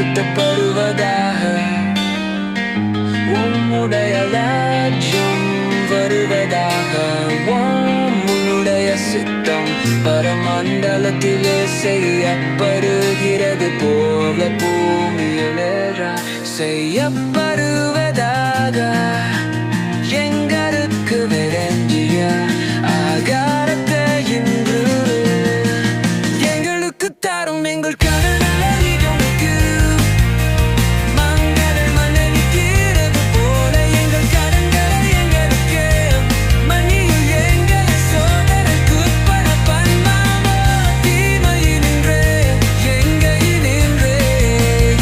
பரிசுத்தப்படுவதாக. உம்முடைய ராஜ்யம் வருவதாக. உம்முடைய சித்தம் பரமண்டலத்திலே செய்யப்படுகிறது போல பூமியிலே செய்யப்படு